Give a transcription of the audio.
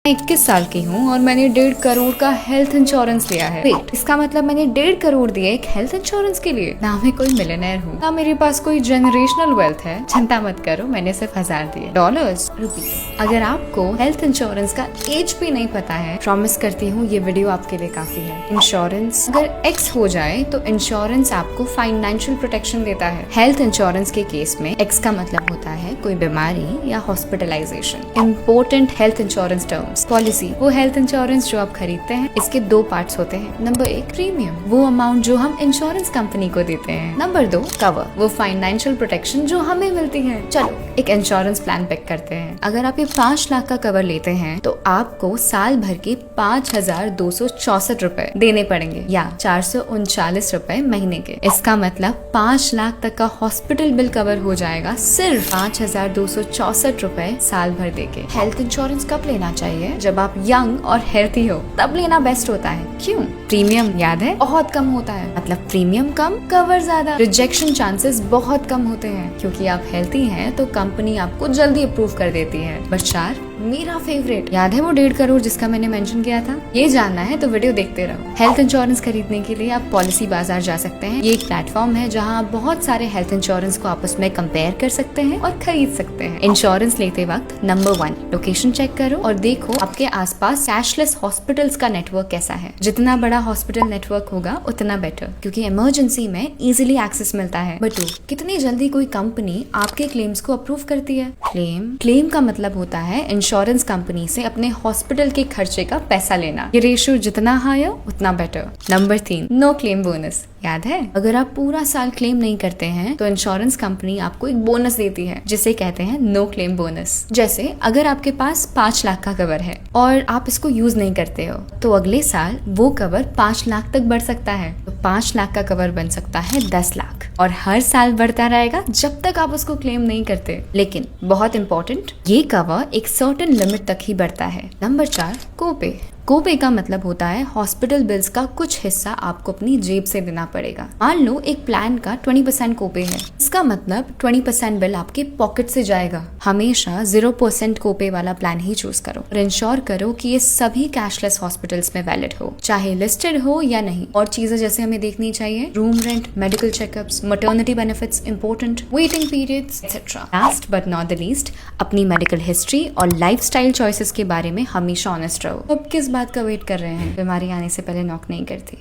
मैं 21 साल की हूँ और मैंने 1.5 करोड़ का हेल्थ इंश्योरेंस लिया है। वेट, इसका मतलब मैंने 1.5 करोड़ दिए एक हेल्थ इंश्योरेंस के लिए? ना मैं कोई मिलियनेयर हूँ, ना मेरे पास कोई जनरेशनल वेल्थ है। चिंता मत करो, मैंने सिर्फ 1000 दिए। Dollars, rupees. अगर आपको हेल्थ इंश्योरेंस का एज भी नहीं पता है, प्रॉमिस करती हूँ ये वीडियो आपके लिए काफी है। इंश्योरेंस अगर एक्स हो जाए तो इंश्योरेंस आपको फाइनेंशियल प्रोटेक्शन देता है। हेल्थ इंश्योरेंस के केस में एक्स का मतलब होता है कोई बीमारी या hospitalisation. Important health insurance terms. Policy, वो हेल्थ इंश्योरेंस जो आप खरीदते हैं, इसके 2 पार्ट्स होते हैं। नंबर 1 प्रीमियम, वो अमाउंट जो हम इंश्योरेंस कंपनी को देते हैं। नंबर 2 कवर, वो फाइनेंशियल प्रोटेक्शन जो हमें मिलती है। चलो एक इंश्योरेंस प्लान पिक करते हैं। अगर आप ये 5 लाख का कवर लेते हैं तो आपको साल भर के 5264 रुपए देने पड़ेंगे या 439 रुपए महीने के। इसका मतलब 5 लाख तक का हॉस्पिटल बिल कवर हो जाएगा सिर्फ 5264 रुपए साल भर देके। हेल्थ इंश्योरेंस कब लेना चाहिए? जब आप यंग और हेल्थी हो, तब लेना बेस्ट होता है। क्यों? प्रीमियम याद है बहुत कम होता है, मतलब प्रीमियम कम, कवर ज्यादा। रिजेक्शन चांसेस बहुत कम होते हैं क्योंकि आप हेल्थी हैं तो कंपनी आपको जल्दी अप्रूव कर देती है। नंबर 4 मेरा फेवरेट, याद है वो 1.5 करोड़ जिसका मैंने मेंशन किया था? ये जानना है तो वीडियो देखते रहो। हेल्थ इंश्योरेंस खरीदने के लिए आप पॉलिसी बाजार जा सकते हैं। ये एक प्लेटफॉर्म है जहां आप बहुत सारे हेल्थ इंश्योरेंस को आपस में कंपेयर कर सकते हैं और खरीद सकते हैं। इंश्योरेंस लेते वक्त नंबर 1 लोकेशन चेक करो और देखो आपके आसपास कैशलेस हॉस्पिटल्स का नेटवर्क कैसा है। जितना बड़ा हॉस्पिटल नेटवर्क होगा उतना बेटर, क्योंकि इमरजेंसी में इजीली एक्सेस मिलता है। बट कितनी जल्दी कोई कंपनी आपके क्लेम्स को अप्रूव करती है? क्लेम का मतलब होता है इंश्योरेंस कंपनी से अपने हॉस्पिटल के खर्चे का पैसा लेना। ये रेशियो जितना हायर उतना better. Number 3 no claim bonus, याद है? अगर आप पूरा साल क्लेम नहीं करते हैं तो इंश्योरेंस कंपनी आपको एक बोनस देती है जिसे कहते हैं नो क्लेम बोनस। जैसे अगर आपके पास 5 लाख का कवर है और आप इसको यूज नहीं करते हो तो अगले साल वो कवर 5 लाख तक बढ़ सकता है। तो 5 लाख का कवर बन सकता है 10 लाख और हर साल बढ़ता रहेगा जब तक आप उसको क्लेम नहीं करते। लेकिन बहुत इंपॉर्टेंट, ये कवर एक सर्टेन लिमिट तक ही बढ़ता है। नंबर 4 कोपे। कोपे का मतलब होता है हॉस्पिटल बिल्स का कुछ हिस्सा आपको अपनी जेब से देना पड़ेगा। मान लो एक प्लान का 20% कोपे है, इसका मतलब 20% बिल आपके पॉकेट से जाएगा। हमेशा 0% कोपे वाला प्लान ही चूज करो और इंश्योर करो कि ये सभी कैशलेस हॉस्पिटल्स में वैलिड हो, चाहे लिस्टेड हो या नहीं। और चीजें जैसे हमें देखनी चाहिए, room rent, medical checkups, maternity benefits, important waiting periods etcetera. Last but not the least, अपनी मेडिकल हिस्ट्री और लाइफस्टाइल चॉइसेस के बारे में हमेशा ऑनेस्ट रहो। अब किस बात का वेट कर रहे हैं? बीमारी आने से पहले नॉक नहीं करती।